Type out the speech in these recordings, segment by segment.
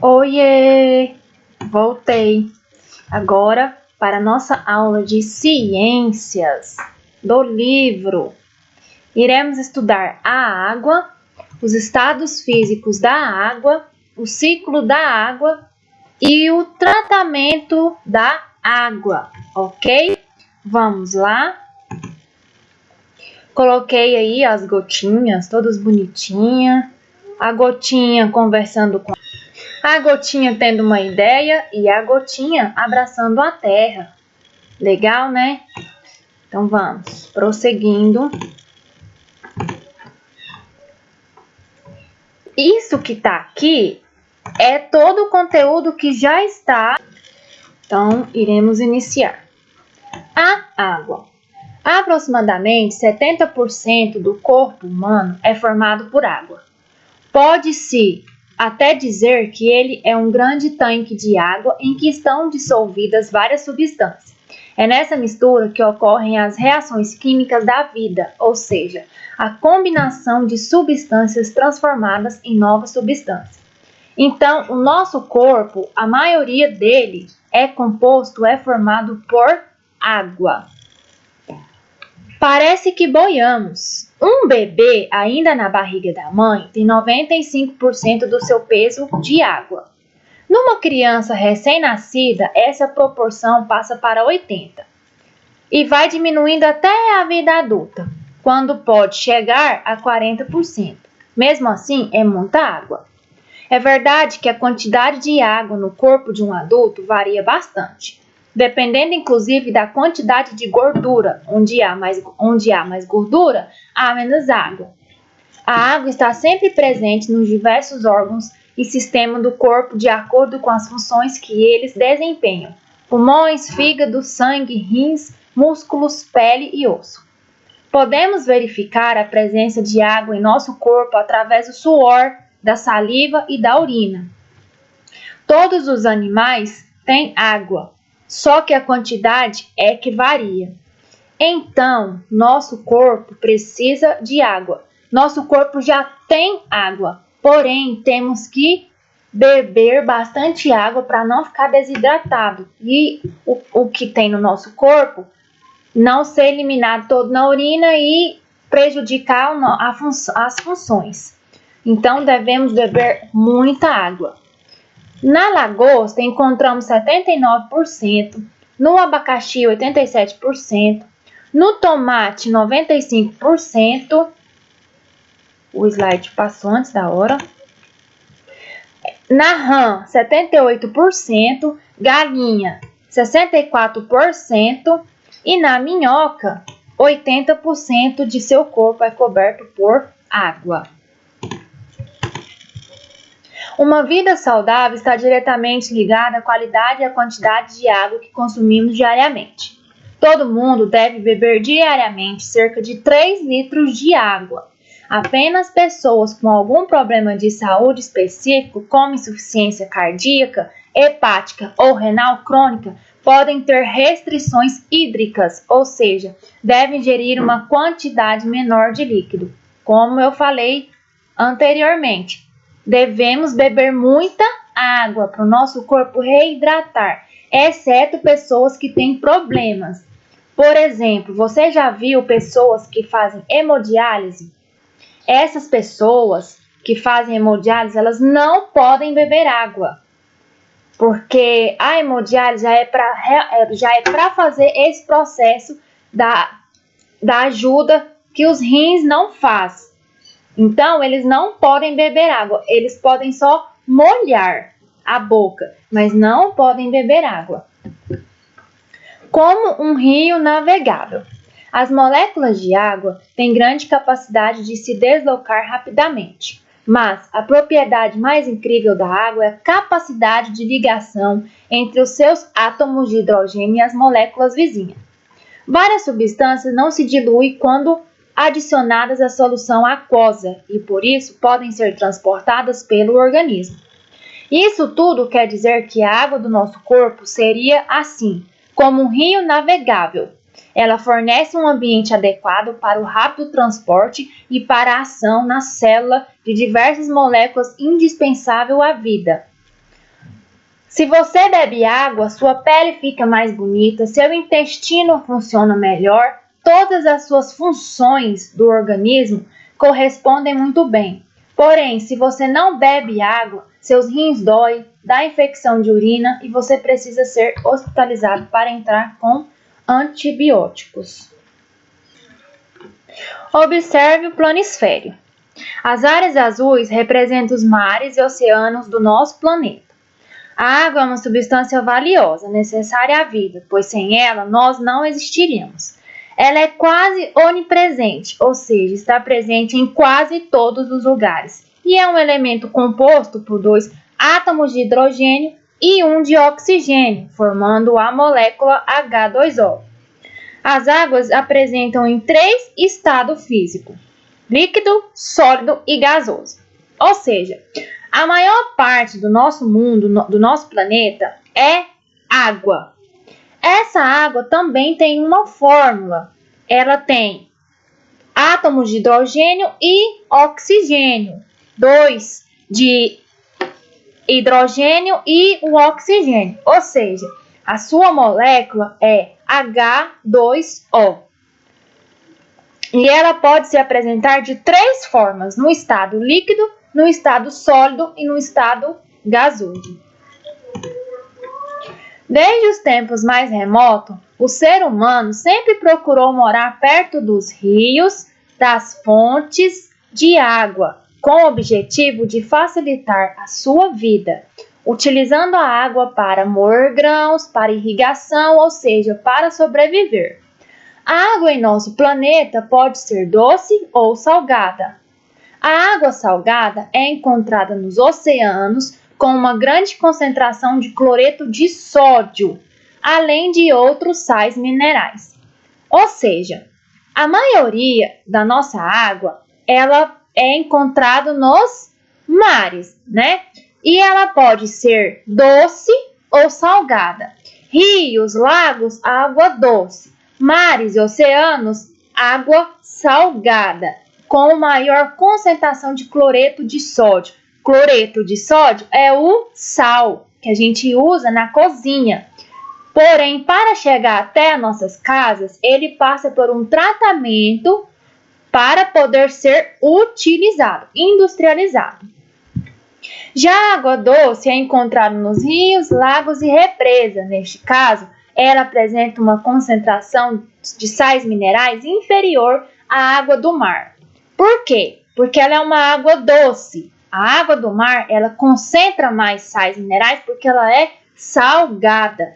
Oiê! Voltei agora para a nossa aula de ciências do livro. Iremos estudar a água, os estados físicos da água, o ciclo da água e o tratamento da água, ok? Vamos lá. Coloquei aí as gotinhas, todas bonitinhas. A gotinha conversando com a gotinha tendo uma ideia e a gotinha abraçando a terra. Legal, né? Então vamos, prosseguindo. Isso que tá aqui é todo o conteúdo que já está. Então, iremos iniciar. A água. Aproximadamente 70% do corpo humano é formado por água. Pode-se até dizer que ele é um grande tanque de água em que estão dissolvidas várias substâncias. É nessa mistura que ocorrem as reações químicas da vida, ou seja, a combinação de substâncias transformadas em novas substâncias. Então, o nosso corpo, a maioria dele é formado por água. Parece que boiamos. Um bebê, ainda na barriga da mãe, tem 95% do seu peso de água. Numa criança recém-nascida, essa proporção passa para 80% e vai diminuindo até a vida adulta, quando pode chegar a 40%. Mesmo assim, é muita água. É verdade que a quantidade de água no corpo de um adulto varia bastante, dependendo inclusive da quantidade de gordura. Onde há mais gordura, há menos água. A água está sempre presente nos diversos órgãos e sistemas do corpo de acordo com as funções que eles desempenham: pulmões, fígado, sangue, rins, músculos, pele e osso. Podemos verificar a presença de água em nosso corpo através do suor, da saliva e da urina. Todos os animais têm água, só que a quantidade é que varia. Então, nosso corpo precisa de água. Nosso corpo já tem água, porém temos que beber bastante água para não ficar desidratado e o que tem no nosso corpo não ser eliminado todo na urina e prejudicar as funções. Então, devemos beber muita água. Na lagosta, encontramos 79%, no abacaxi, 87%, no tomate, 95%, o slide passou antes da hora, na rã, 78%, galinha, 64%, e na minhoca, 80% de seu corpo é coberto por água. Uma vida saudável está diretamente ligada à qualidade e à quantidade de água que consumimos diariamente. Todo mundo deve beber diariamente cerca de 3 litros de água. Apenas pessoas com algum problema de saúde específico, como insuficiência cardíaca, hepática ou renal crônica, podem ter restrições hídricas, ou seja, devem ingerir uma quantidade menor de líquido. Como eu falei anteriormente, devemos beber muita água para o nosso corpo reidratar, exceto pessoas que têm problemas. Por exemplo, você já viu pessoas que fazem hemodiálise? Essas pessoas que fazem hemodiálise, elas não podem beber água, porque a hemodiálise já é para fazer esse processo da ajuda que os rins não fazem. Então, eles não podem beber água, eles podem só molhar a boca, mas não podem beber água. Como um rio navegável. As moléculas de água têm grande capacidade de se deslocar rapidamente, mas a propriedade mais incrível da água é a capacidade de ligação entre os seus átomos de hidrogênio e as moléculas vizinhas. Várias substâncias não se diluem quando adicionadas à solução aquosa e, por isso, podem ser transportadas pelo organismo. Isso tudo quer dizer que a água do nosso corpo seria assim, como um rio navegável. Ela fornece um ambiente adequado para o rápido transporte e para a ação na célula de diversas moléculas indispensáveis à vida. Se você bebe água, sua pele fica mais bonita, seu intestino funciona melhor, todas as suas funções do organismo correspondem muito bem. Porém, se você não bebe água, seus rins doem, dá infecção de urina e você precisa ser hospitalizado para entrar com antibióticos. Observe o planisfério. As áreas azuis representam os mares e oceanos do nosso planeta. A água é uma substância valiosa, necessária à vida, pois sem ela nós não existiríamos. Ela é quase onipresente, ou seja, está presente em quase todos os lugares, e é um elemento composto por 2 átomos de hidrogênio e 1 de oxigênio, formando a molécula H2O. As águas apresentam em 3 estados físicos: líquido, sólido e gasoso. Ou seja, a maior parte do nosso mundo, do nosso planeta, é água. Essa água também tem uma fórmula. Ela tem átomos de hidrogênio e oxigênio. 2 de hidrogênio e o oxigênio. Ou seja, a sua molécula é H2O. E ela pode se apresentar de 3 formas: no estado líquido, no estado sólido e no estado gasoso. Desde os tempos mais remotos, o ser humano sempre procurou morar perto dos rios, das fontes de água, com o objetivo de facilitar a sua vida, utilizando a água para moer grãos, para irrigação, ou seja, para sobreviver. A água em nosso planeta pode ser doce ou salgada. A água salgada é encontrada nos oceanos com uma grande concentração de cloreto de sódio, além de outros sais minerais. Ou seja, a maioria da nossa água, ela é encontrada nos mares, né? E ela pode ser doce ou salgada. Rios, lagos, água doce. Mares e oceanos, água salgada, com maior concentração de cloreto de sódio. Cloreto de sódio é o sal que a gente usa na cozinha. Porém, para chegar até as nossas casas, ele passa por um tratamento para poder ser utilizado, industrializado. Já a água doce é encontrada nos rios, lagos e represas. Neste caso, ela apresenta uma concentração de sais minerais inferior à água do mar. Por quê? Porque ela é uma água doce. A água do mar, ela concentra mais sais minerais porque ela é salgada.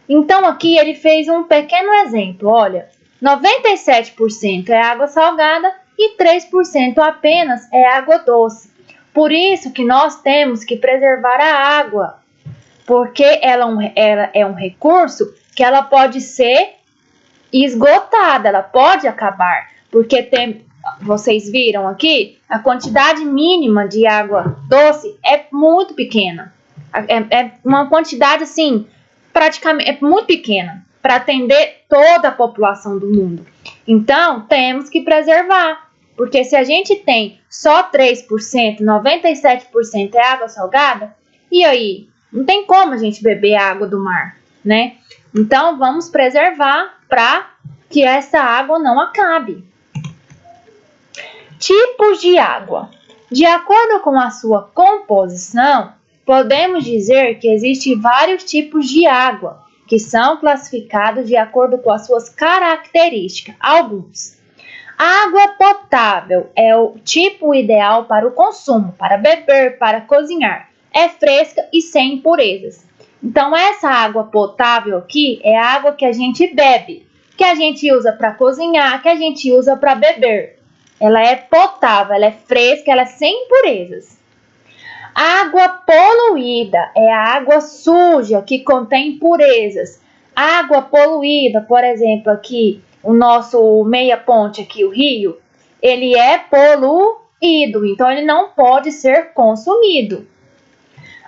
Então, aqui ele fez um pequeno exemplo. Olha, 97% é água salgada e 3% apenas é água doce. Por isso que nós temos que preservar a água, porque ela é um recurso que ela pode ser esgotada, ela pode acabar, porque vocês viram aqui, a quantidade mínima de água doce é muito pequena. É uma quantidade, assim, praticamente é muito pequena para atender toda a população do mundo. Então, temos que preservar, porque se a gente tem só 3%, 97% é água salgada, e aí? Não tem como a gente beber a água do mar, né? Então, vamos preservar para que essa água não acabe. Tipos de água. De acordo com a sua composição, podemos dizer que existem vários tipos de água, que são classificados de acordo com as suas características. Alguns. A água potável é o tipo ideal para o consumo, para beber, para cozinhar. É fresca e sem impurezas. Então, essa água potável aqui é a água que a gente bebe, que a gente usa para cozinhar, que a gente usa para beber. Ela é potável, ela é fresca, ela é sem impurezas. Água poluída é a água suja que contém impurezas. Água poluída, por exemplo, aqui, o nosso meia ponte aqui, o rio, ele é poluído, então ele não pode ser consumido.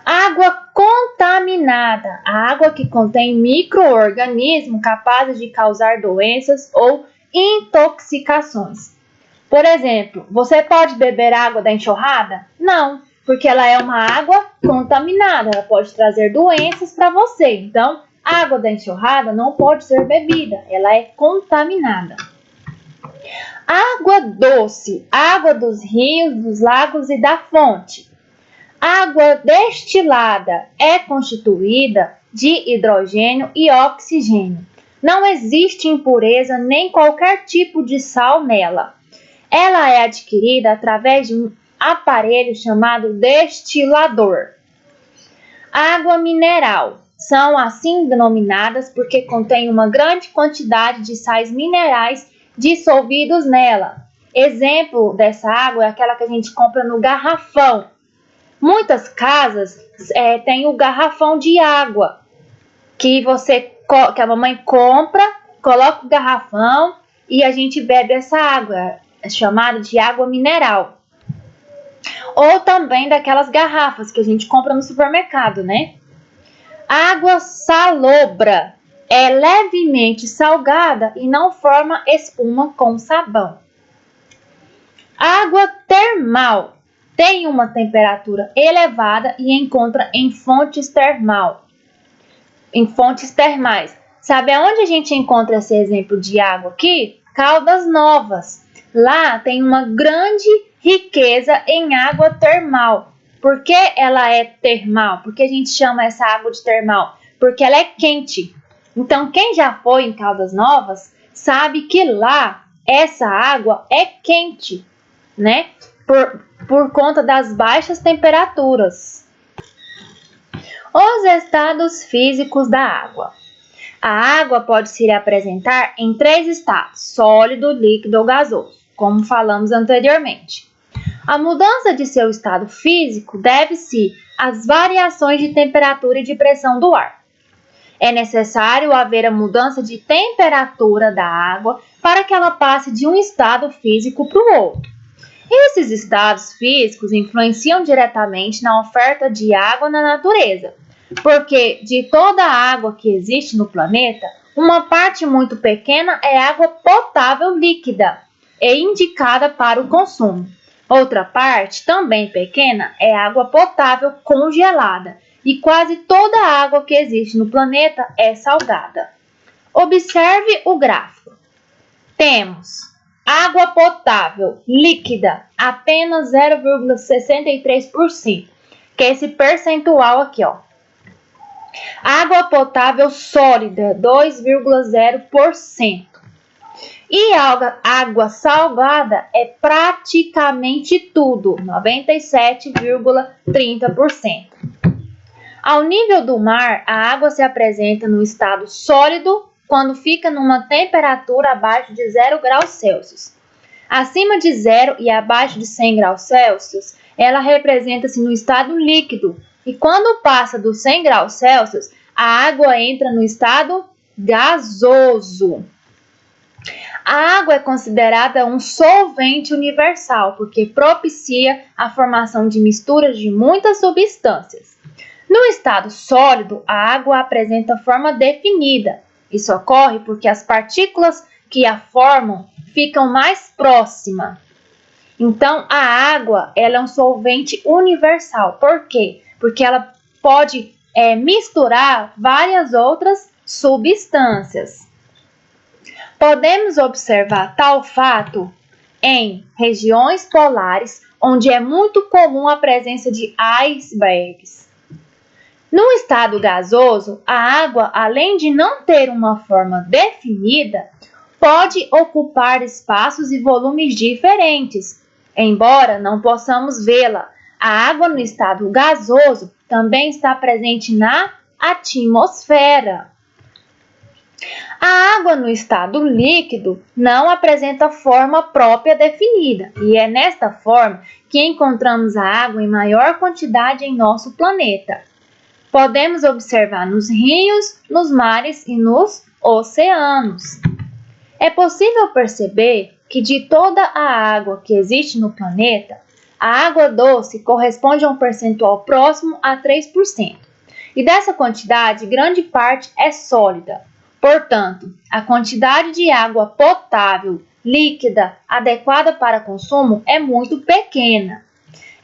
Água contaminada, a água que contém micro-organismos capazes de causar doenças ou intoxicações. Por exemplo, você pode beber água da enxurrada? Não. Porque ela é uma água contaminada, ela pode trazer doenças para você. Então, a água da enxurrada não pode ser bebida, ela é contaminada. Água doce, água dos rios, dos lagos e da fonte. Água destilada é constituída de hidrogênio e oxigênio. Não existe impureza nem qualquer tipo de sal nela. Ela é adquirida através de um aparelho chamado destilador. Água mineral. São assim denominadas porque contém uma grande quantidade de sais minerais dissolvidos nela. Exemplo dessa água é aquela que a gente compra no garrafão. Muitas casas têm o garrafão de água que a mamãe compra, coloca o garrafão e a gente bebe essa água, é chamada de água mineral. Ou também daquelas garrafas que a gente compra no supermercado, né? Água salobra é levemente salgada e não forma espuma com sabão. Água termal tem uma temperatura elevada e encontra em fontes termais. Sabe aonde a gente encontra esse exemplo de água aqui? Caldas Novas. Lá tem uma grande riqueza em água termal. Por que ela é termal? Por que a gente chama essa água de termal? Porque ela é quente. Então, quem já foi em Caldas Novas sabe que lá essa água é quente, né? Por conta das baixas temperaturas. Os estados físicos da água. A água pode se apresentar em 3 estados: sólido, líquido ou gasoso, como falamos anteriormente. A mudança de seu estado físico deve-se às variações de temperatura e de pressão do ar. É necessário haver a mudança de temperatura da água para que ela passe de um estado físico para o outro. Esses estados físicos influenciam diretamente na oferta de água na natureza, porque de toda a água que existe no planeta, uma parte muito pequena é água potável líquida e indicada para o consumo. Outra parte, também pequena, é água potável congelada, e quase toda a água que existe no planeta é salgada. Observe o gráfico. Temos água potável líquida, apenas 0,63%, que é esse percentual aqui, ó. Água potável sólida, 2,0%. E água salgada é praticamente tudo, 97,30%. Ao nível do mar, a água se apresenta no estado sólido quando fica numa temperatura abaixo de 0 graus Celsius. Acima de 0 e abaixo de 100 graus Celsius, ela representa-se no estado líquido. E quando passa dos 100 graus Celsius, a água entra no estado gasoso. A água é considerada um solvente universal, porque propicia a formação de misturas de muitas substâncias. No estado sólido, a água apresenta forma definida. Isso ocorre porque as partículas que a formam ficam mais próximas. Então, a água ela é um solvente universal. Por quê? Porque ela pode misturar várias outras substâncias. Podemos observar tal fato em regiões polares, onde é muito comum a presença de icebergs. No estado gasoso, a água, além de não ter uma forma definida, pode ocupar espaços e volumes diferentes. Embora não possamos vê-la, a água no estado gasoso também está presente na atmosfera. A água no estado líquido não apresenta forma própria definida, e é nesta forma que encontramos a água em maior quantidade em nosso planeta. Podemos observar nos rios, nos mares e nos oceanos. É possível perceber que de toda a água que existe no planeta, a água doce corresponde a um percentual próximo a 3%. E dessa quantidade, grande parte é sólida. Portanto, a quantidade de água potável, líquida, adequada para consumo é muito pequena.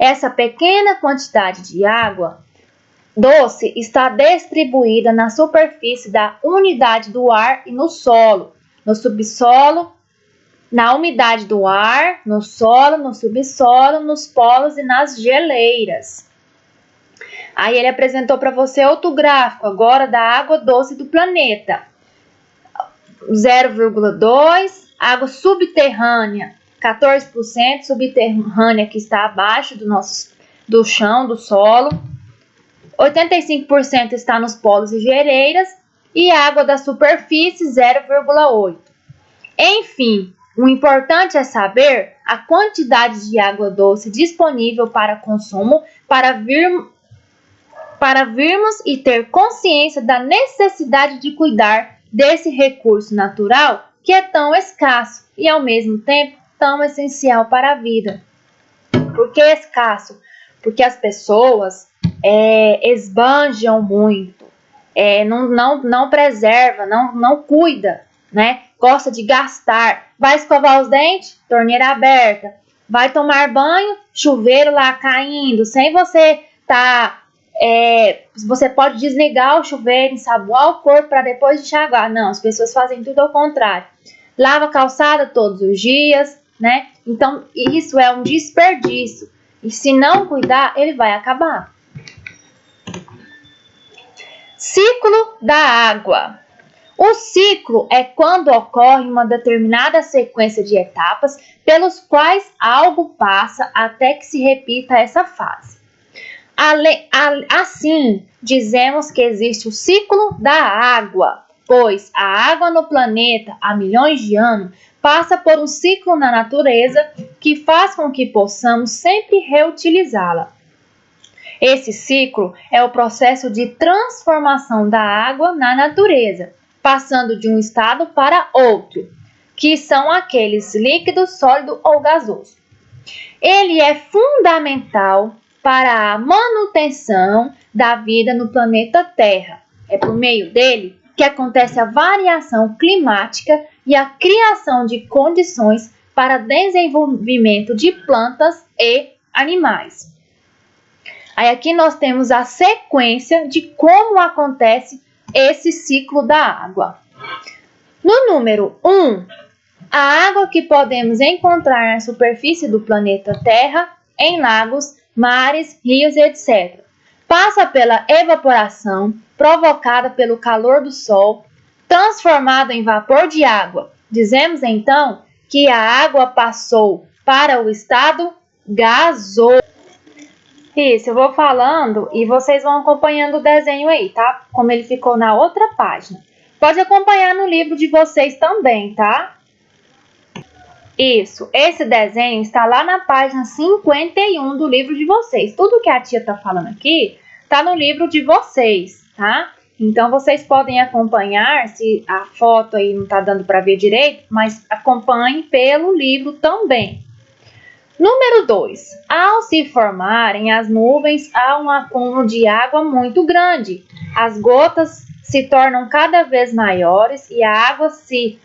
Essa pequena quantidade de água doce está distribuída na superfície da unidade do ar e no solo, no subsolo, na umidade do ar, no solo, no subsolo, nos polos e nas geleiras. Aí ele apresentou para você outro gráfico agora da água doce do planeta. 0,2, água subterrânea, 14% subterrânea que está abaixo do chão, do solo. 85% está nos polos e geleiras e água da superfície 0,8. Enfim, o importante é saber a quantidade de água doce disponível para consumo para virmos e ter consciência da necessidade de cuidar desse recurso natural que é tão escasso e ao mesmo tempo tão essencial para a vida. Por que escasso? Porque as pessoas esbanjam muito, não preserva, não cuida, né? Gosta de gastar. Vai escovar os dentes? Torneira aberta. Vai tomar banho? Chuveiro lá caindo. Sem você você pode desligar o chuveiro, ensaboar o corpo para depois enxaguar. Não, as pessoas fazem tudo ao contrário. Lava a calçada todos os dias, né? Então, isso é um desperdício. E se não cuidar, ele vai acabar. Ciclo da água. O ciclo é quando ocorre uma determinada sequência de etapas pelos quais algo passa até que se repita essa fase. Assim, dizemos que existe o ciclo da água, pois a água no planeta há milhões de anos passa por um ciclo na natureza que faz com que possamos sempre reutilizá-la. Esse ciclo é o processo de transformação da água na natureza, passando de um estado para outro, que são aqueles líquidos, sólido ou gasoso. Ele é fundamental para a manutenção da vida no planeta Terra. É por meio dele que acontece a variação climática e a criação de condições para desenvolvimento de plantas e animais. Aí aqui nós temos a sequência de como acontece esse ciclo da água. No número 1, a água que podemos encontrar na superfície do planeta Terra, em lagos, mares, rios, etc. Passa pela evaporação provocada pelo calor do Sol, transformada em vapor de água. Dizemos então que a água passou para o estado gasoso. Isso, eu vou falando e vocês vão acompanhando o desenho aí, tá? Como ele ficou na outra página. Pode acompanhar no livro de vocês também, tá? Isso, esse desenho está lá na página 51 do livro de vocês. Tudo que a tia tá falando aqui tá no livro de vocês, tá? Então, vocês podem acompanhar, se a foto aí não tá dando para ver direito, mas acompanhe pelo livro também. Número 2. Ao se formarem as nuvens, há um acúmulo de água muito grande. As gotas se tornam cada vez maiores e a água se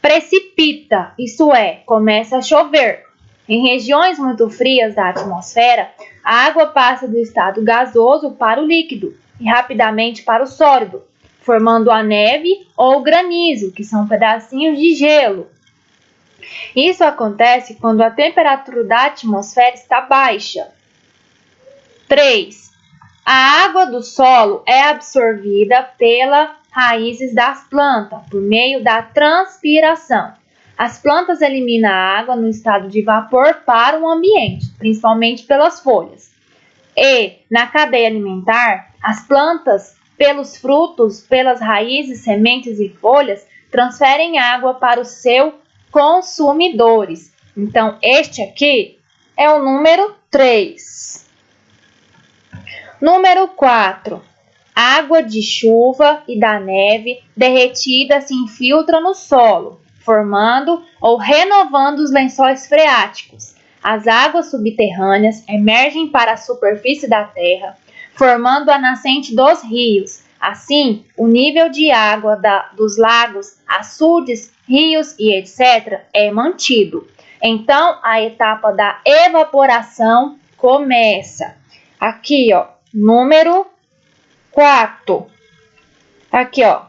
precipita, isto é, começa a chover. Em regiões muito frias da atmosfera, a água passa do estado gasoso para o líquido e rapidamente para o sólido, formando a neve ou o granizo, que são pedacinhos de gelo. Isso acontece quando a temperatura da atmosfera está baixa. 3. A água do solo é absorvida pelas raízes das plantas por meio da transpiração. As plantas eliminam a água no estado de vapor para o ambiente, principalmente pelas folhas. E, na cadeia alimentar, as plantas, pelos frutos, pelas raízes, sementes e folhas, transferem água para os seus consumidores. Então, este aqui é o número 3. Número 4. Água de chuva e da neve derretida se infiltra no solo, formando ou renovando os lençóis freáticos. As águas subterrâneas emergem para a superfície da terra, formando a nascente dos rios. Assim, o nível de água dos lagos, açudes, rios e etc. é mantido. Então, a etapa da evaporação começa. Aqui, ó, número 4. Aqui, ó,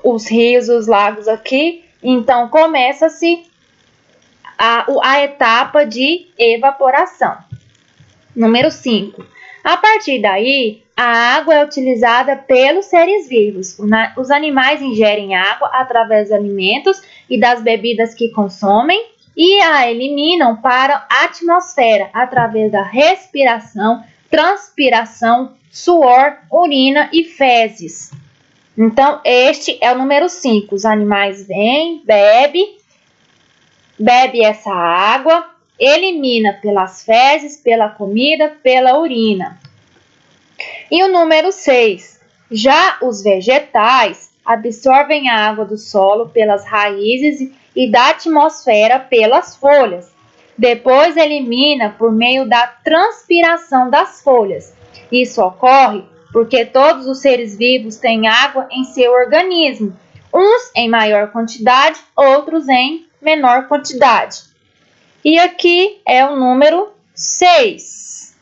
os rios, os lagos aqui. Então, começa-se a etapa de evaporação. Número 5. A partir daí, a água é utilizada pelos seres vivos. Os animais ingerem água através dos alimentos e das bebidas que consomem e a eliminam para a atmosfera através da respiração, transpiração, suor, urina e fezes. Então, este é o número 5. Os animais vêm, bebe essa água, elimina pelas fezes, pela comida, pela urina. E o número 6. Já os vegetais absorvem a água do solo pelas raízes e da atmosfera pelas folhas. Depois elimina por meio da transpiração das folhas. Isso ocorre porque todos os seres vivos têm água em seu organismo, uns em maior quantidade, outros em menor quantidade. E aqui é o número 6,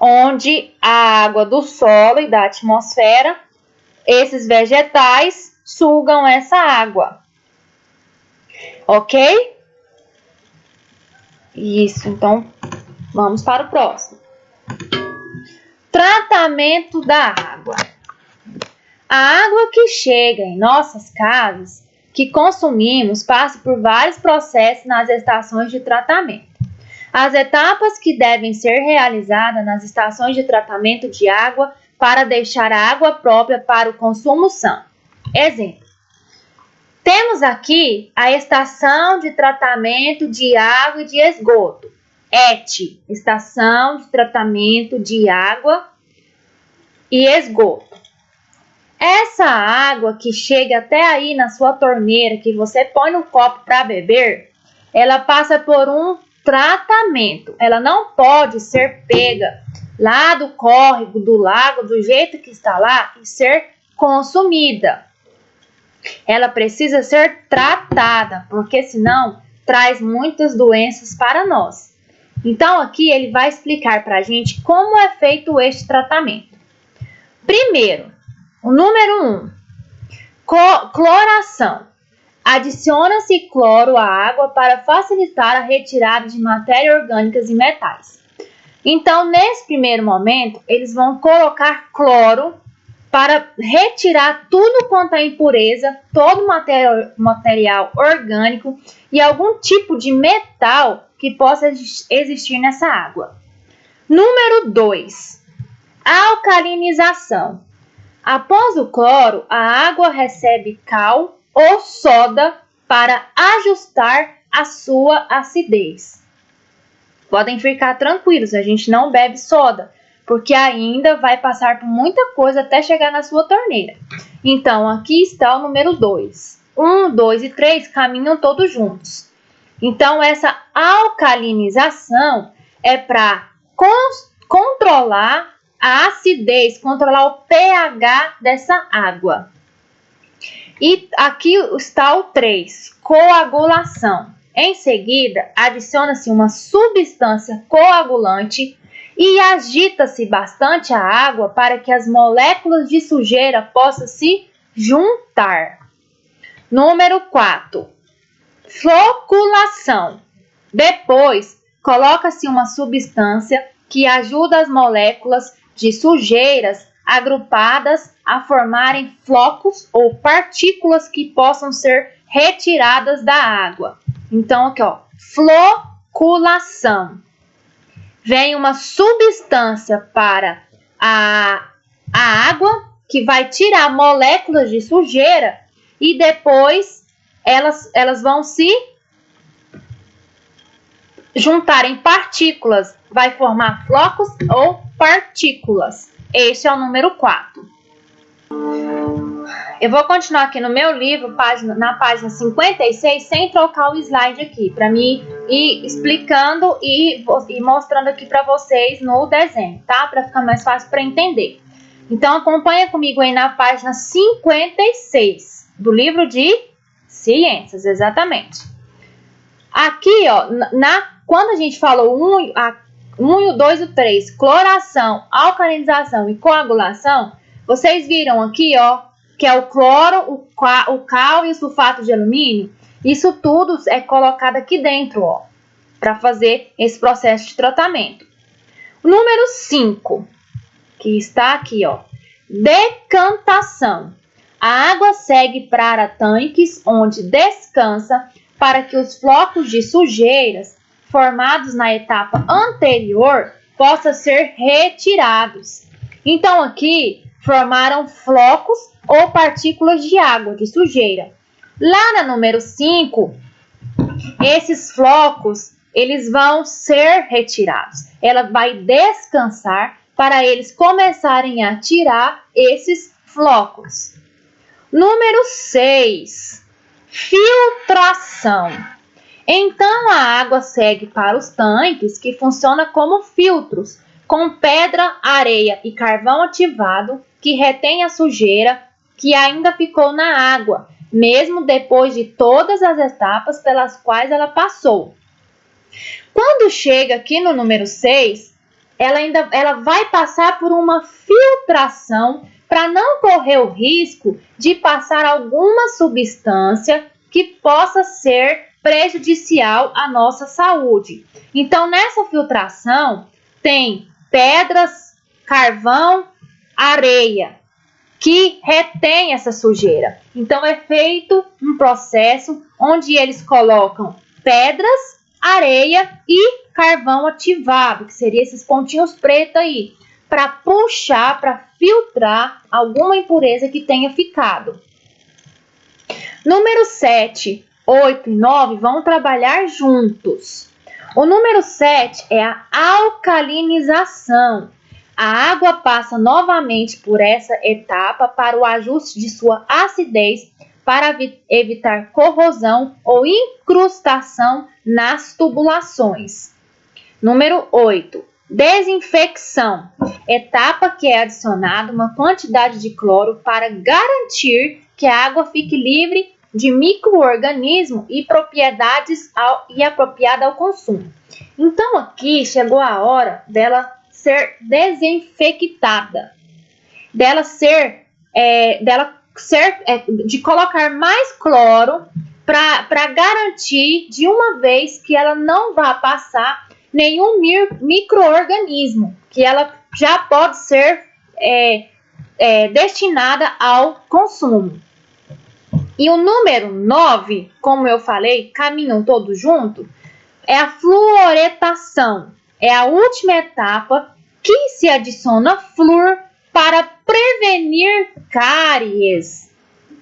onde a água do solo e da atmosfera, esses vegetais sugam essa água. Ok? Isso, então vamos para o próximo. Tratamento da água. A água que chega em nossas casas, que consumimos, passa por vários processos nas estações de tratamento. As etapas que devem ser realizadas nas estações de tratamento de água para deixar a água própria para o consumo são: exemplo, temos aqui a estação de tratamento de água e de esgoto, ET, estação de tratamento de água e esgoto. Essa água que chega até aí na sua torneira, que você põe no copo para beber, ela passa por um tratamento. Ela não pode ser pega lá do córrego, do lago, do jeito que está lá e ser consumida. Ela precisa ser tratada, porque senão traz muitas doenças para nós. Então aqui ele vai explicar para a gente como é feito este tratamento. Primeiro, o número 1, cloração. Adiciona-se cloro à água para facilitar a retirada de matérias orgânicas e metais. Então, nesse primeiro momento, eles vão colocar cloro para retirar tudo quanto é impureza, todo material orgânico e algum tipo de metal que possa existir nessa água. Número 2, alcalinização. Após o cloro, a água recebe cal ou soda para ajustar a sua acidez. Podem ficar tranquilos, a gente não bebe soda, porque ainda vai passar por muita coisa até chegar na sua torneira. Então, aqui está o número 2. 1, 2 e 3 caminham todos juntos. Então, essa alcalinização é para controlar a acidez, controlar o pH dessa água. E aqui está o 3, coagulação. Em seguida, adiciona-se uma substância coagulante e agita-se bastante a água para que as moléculas de sujeira possam se juntar. Número 4, floculação. Depois, coloca-se uma substância que ajuda as moléculas de sujeiras agrupadas a formarem flocos ou partículas que possam ser retiradas da água. Então, aqui, ó, floculação. Vem uma substância para a água que vai tirar moléculas de sujeira e depois elas vão se juntar em partículas. Vai formar flocos ou partículas. Este é o número 4. Eu vou continuar aqui no meu livro, na página 56, sem trocar o slide aqui, para mim ir explicando e mostrando aqui para vocês no desenho, tá? Para ficar mais fácil para entender. Então, acompanha comigo aí na página 56 do livro de ciências, exatamente. Aqui, ó, na quando a gente falou 1 e o 2 e o 3, cloração, alcalinização e coagulação, vocês viram aqui, ó, que é o cloro, o cal e o sulfato de alumínio. Isso tudo é colocado aqui dentro, ó, para fazer esse processo de tratamento. Número 5, que está aqui, ó, decantação. A água segue para tanques onde descansa para que os flocos de sujeiras formados na etapa anterior possam ser retirados. Então aqui formaram flocos ou partículas de água, de sujeira. Lá na número 5, esses flocos, eles vão ser retirados. Ela vai descansar para eles começarem a tirar esses flocos. Número 6, filtração. Então a água segue para os tanques que funcionam como filtros, com pedra, areia e carvão ativado que retém a sujeira que ainda ficou na água, mesmo depois de todas as etapas pelas quais ela passou. Quando chega aqui no número 6, ela vai passar por uma filtração para não correr o risco de passar alguma substância que possa ser prejudicial à nossa saúde. Então, nessa filtração, tem pedras, carvão, areia, que retém essa sujeira. Então, é feito um processo onde eles colocam pedras, areia e carvão ativado, que seriam esses pontinhos pretos aí, para puxar, para filtrar alguma impureza que tenha ficado. Número 7, 8 e 9 vão trabalhar juntos. O número 7 é a alcalinização. A água passa novamente por essa etapa para o ajuste de sua acidez para evitar corrosão ou incrustação nas tubulações. Número 8, desinfecção. Etapa que é adicionada uma quantidade de cloro para garantir que a água fique livre de micro-organismos e propriedades apropriada ao consumo. Então aqui chegou a hora dela ser desinfectada, de colocar mais cloro para garantir de uma vez que ela não vai passar nenhum micro-organismo, que ela já pode ser destinada ao consumo. E o número 9, como eu falei, caminham todos juntos, é a fluoretação. É a última etapa que se adiciona flúor para prevenir cáries.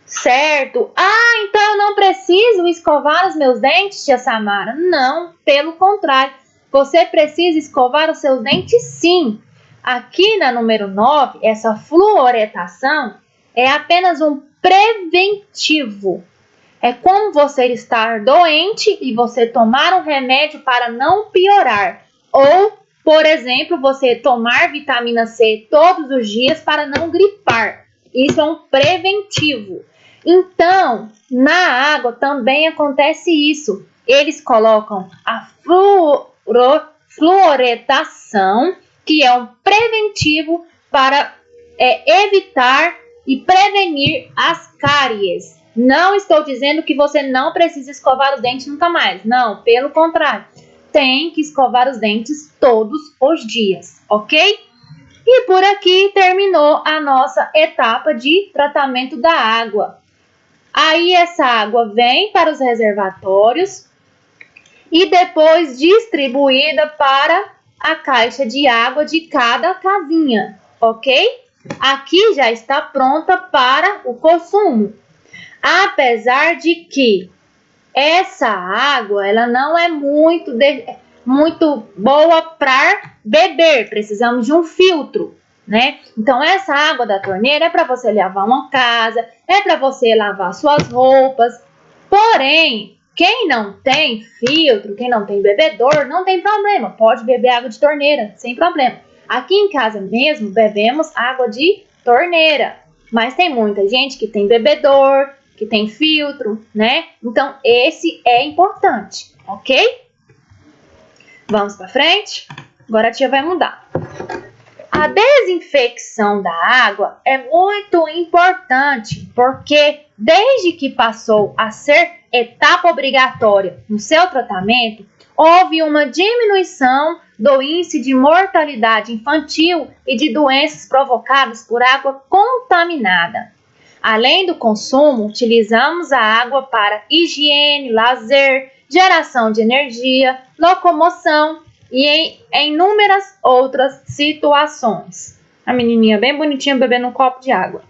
Certo? Ah, então eu não preciso escovar os meus dentes, tia Samara? Não, pelo contrário. Você precisa escovar os seus dentes sim. Aqui na número 9, essa fluoretação é apenas um preventivo. É como você estar doente e você tomar um remédio para não piorar. Ou, por exemplo, você tomar vitamina C todos os dias para não gripar. Isso é um preventivo. Então, na água também acontece isso. Eles colocam a fluoretação, que é um preventivo para evitar e prevenir as cáries. Não estou dizendo que você não precisa escovar os dentes nunca mais. Não, pelo contrário. Tem que escovar os dentes todos os dias, ok? E por aqui terminou a nossa etapa de tratamento da água. Aí essa água vem para os reservatórios e depois distribuída para a caixa de água de cada casinha, ok? Aqui já está pronta para o consumo. Apesar de que essa água ela não é muito boa para beber, precisamos de um filtro, né? Então essa água da torneira é para você lavar uma casa, é para você lavar suas roupas. Porém, quem não tem filtro, quem não tem bebedor, não tem problema, pode beber água de torneira, sem problema. Aqui em casa mesmo bebemos água de torneira, mas tem muita gente que tem bebedor, que tem filtro, né? Então esse é importante, ok? Vamos para frente? Agora a tia vai mudar. A desinfecção da água é muito importante, porque desde que passou a ser etapa obrigatória no seu tratamento, houve uma diminuição do índice de mortalidade infantil e de doenças provocadas por água contaminada. Além do consumo, utilizamos a água para higiene, lazer, geração de energia, locomoção e em inúmeras outras situações. A menininha bem bonitinha bebendo um copo de água.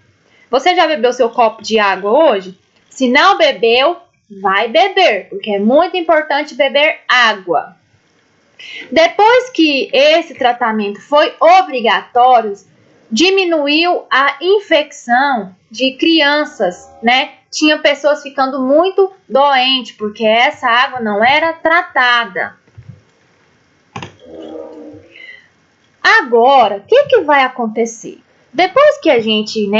Você já bebeu seu copo de água hoje? Se não bebeu, vai beber, porque é muito importante beber água. Depois que esse tratamento foi obrigatório, diminuiu a infecção de crianças, né? Tinha pessoas ficando muito doentes, porque essa água não era tratada. Agora, o que vai acontecer? Depois que a gente,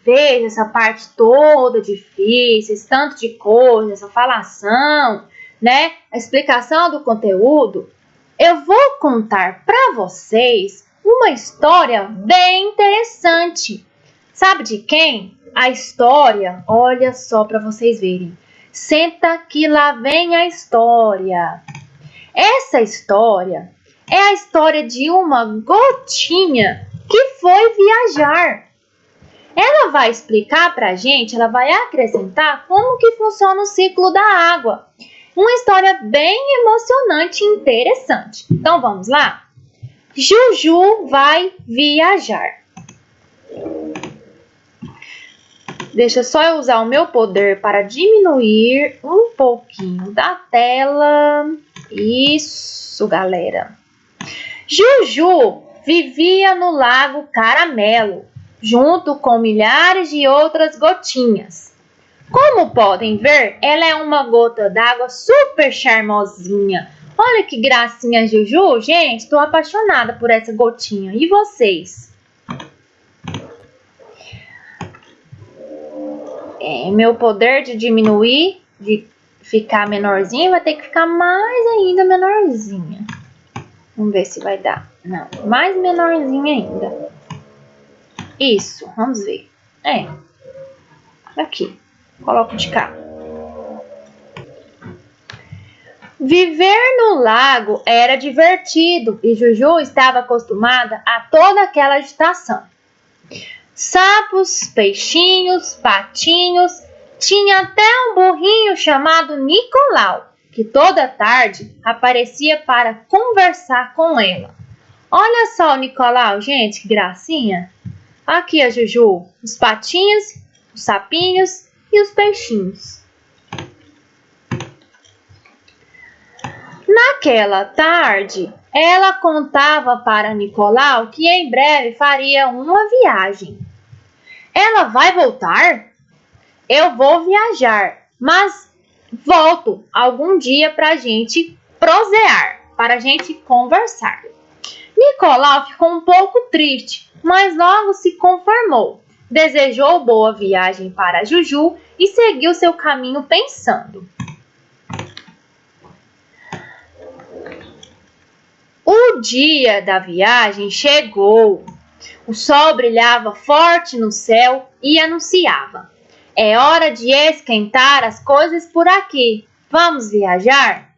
veja essa parte toda difícil, esse tanto de coisa, essa falação, a explicação do conteúdo, eu vou contar para vocês uma história bem interessante. Sabe de quem? A história, olha só para vocês verem. Senta que lá vem a história. Essa história é a história de uma gotinha que foi viajar. Ela vai explicar pra gente, ela vai acrescentar como que funciona o ciclo da água. Uma história bem emocionante e interessante. Então vamos lá? Juju vai viajar. Deixa só eu usar o meu poder para diminuir um pouquinho da tela. Isso, galera. Juju vivia no Lago Caramelo, junto com milhares de outras gotinhas. Como podem ver, ela é uma gota d'água super charmosinha. Olha que gracinha, Juju. Gente, estou apaixonada por essa gotinha. E vocês? Meu poder de diminuir, de ficar menorzinha, vai ter que ficar mais ainda menorzinha. Vamos ver se vai dar. Não, mais menorzinha ainda. Isso, vamos ver. Aqui. Coloco de cá. Viver no lago era divertido e Juju estava acostumada a toda aquela agitação. Sapos, peixinhos, patinhos, tinha até um burrinho chamado Nicolau, que toda tarde aparecia para conversar com ela. Olha só o Nicolau, gente, que gracinha. Aqui a Juju, os patinhos, os sapinhos e os peixinhos. Naquela tarde, ela contava para Nicolau que em breve faria uma viagem. Ela vai voltar? Eu vou viajar, mas volto algum dia para a gente prosear, para a gente conversar. Nicolau ficou um pouco triste, mas logo se conformou. Desejou boa viagem para Juju e seguiu seu caminho pensando. O dia da viagem chegou. O sol brilhava forte no céu e anunciava: é hora de esquentar as coisas por aqui. Vamos viajar?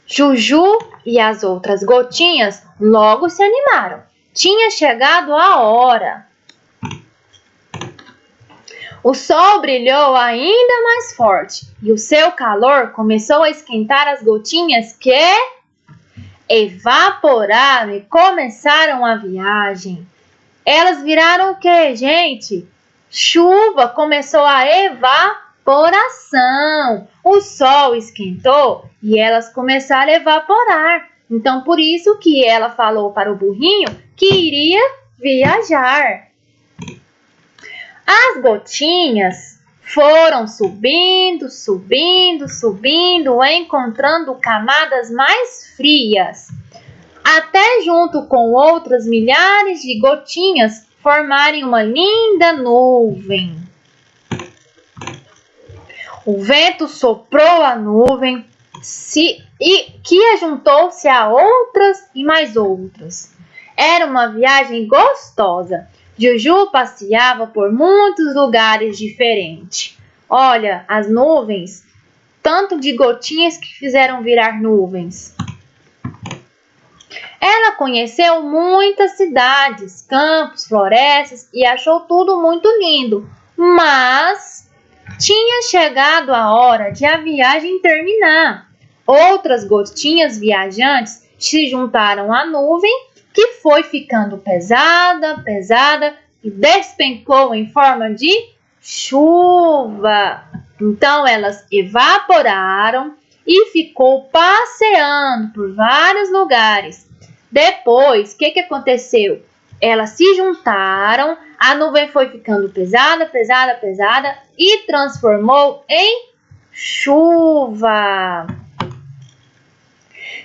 Juju e as outras gotinhas logo se animaram. Tinha chegado a hora. O sol brilhou ainda mais forte e o seu calor começou a esquentar as gotinhas que evaporaram e começaram a viagem. Elas viraram o que, gente? Chuva. Começou a evaporação. O sol esquentou e elas começaram a evaporar. Então, por isso que ela falou para o burrinho que iria viajar. As gotinhas foram subindo, subindo, subindo, encontrando camadas mais frias, até junto com outras milhares de gotinhas formarem uma linda nuvem. O vento soprou a nuvem, que ajuntou-se a outras e mais outras. Era uma viagem gostosa. Juju passeava por muitos lugares diferentes. Olha, as nuvens, tanto de gotinhas que fizeram virar nuvens. Ela conheceu muitas cidades, campos, florestas e achou tudo muito lindo. Mas tinha chegado a hora de a viagem terminar. Outras gotinhas viajantes se juntaram à nuvem, que foi ficando pesada, pesada e despencou em forma de chuva. Então elas evaporaram e ficou passeando por vários lugares. Depois, o que aconteceu? Elas se juntaram, a nuvem foi ficando pesada, pesada, pesada e transformou em chuva.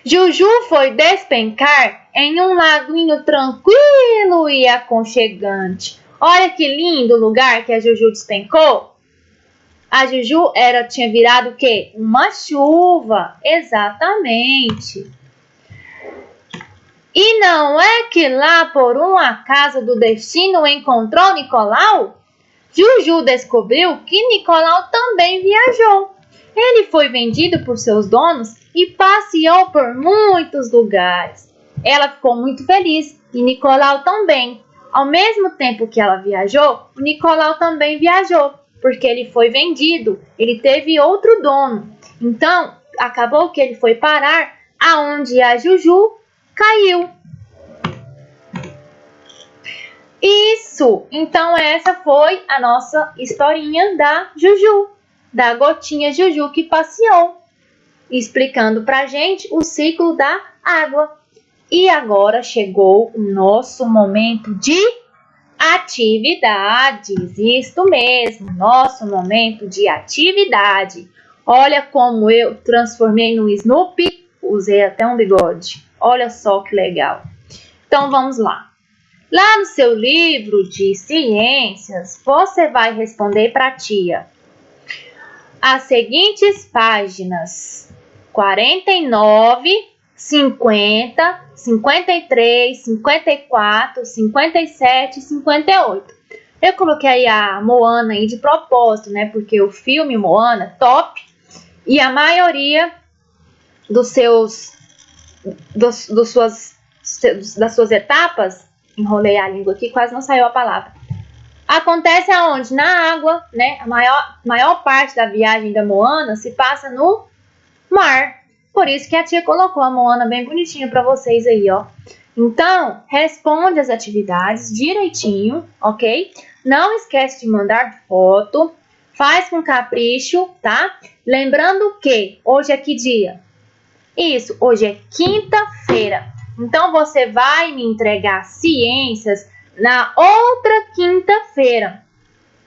Juju foi despencar em um laguinho tranquilo e aconchegante. Olha que lindo lugar que a Juju despencou. A Juju tinha virado o quê? Uma chuva. Exatamente. E não é que lá por um acaso do destino encontrou Nicolau? Juju descobriu que Nicolau também viajou. Ele foi vendido por seus donos e passeou por muitos lugares. Ela ficou muito feliz e Nicolau também. Ao mesmo tempo que ela viajou, o Nicolau também viajou, porque ele foi vendido, ele teve outro dono. Então, acabou que ele foi parar aonde a Juju caiu. Isso! Então essa foi a nossa historinha da Juju, da gotinha Juju que passeou, explicando pra gente o ciclo da água. E agora chegou o nosso momento de atividades. Isso mesmo, nosso momento de atividade. Olha como eu transformei no Snoopy, usei até um bigode. Olha só que legal. Então vamos lá. Lá no seu livro de ciências, você vai responder para a tia as seguintes páginas: 49, 50, 53, 54, 57 e 58. Eu coloquei aí a Moana aí de propósito, né? Porque o filme Moana, top, e a maioria das suas etapas, enrolei a língua aqui, quase não saiu a palavra, acontece aonde? Na água, né? A maior parte da viagem da Moana se passa no mar. Por isso que a tia colocou a Moana bem bonitinha para vocês aí, ó. Então, responde as atividades direitinho, ok? Não esquece de mandar foto, faz com capricho, tá? Lembrando que hoje é que dia? Isso, hoje é quinta-feira. Então, você vai me entregar ciências na outra quinta-feira.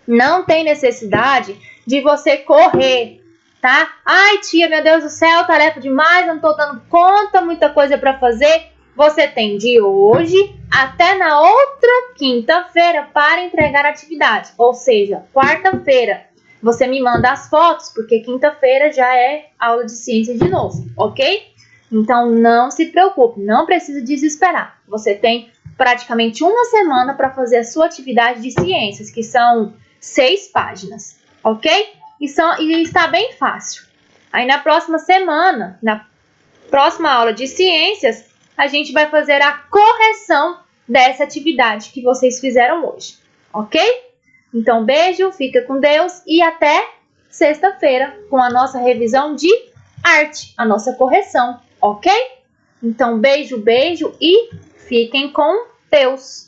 Não tem necessidade de você correr, tá? Ai, tia, meu Deus do céu, tarefa demais, não tô dando conta, muita coisa para fazer. Você tem de hoje até na outra quinta-feira para entregar a atividade. Ou seja, quarta-feira você me manda as fotos, porque quinta-feira já é aula de ciência de novo, ok? Então não se preocupe, não precisa desesperar. Você tem praticamente uma semana para fazer a sua atividade de ciências, que são 6 páginas, ok? E está bem fácil. Aí na próxima semana, na próxima aula de ciências, a gente vai fazer a correção dessa atividade que vocês fizeram hoje, ok? Então beijo, fica com Deus e até sexta-feira com a nossa revisão de arte, a nossa correção, ok? Então beijo, beijo e fiquem com Deus.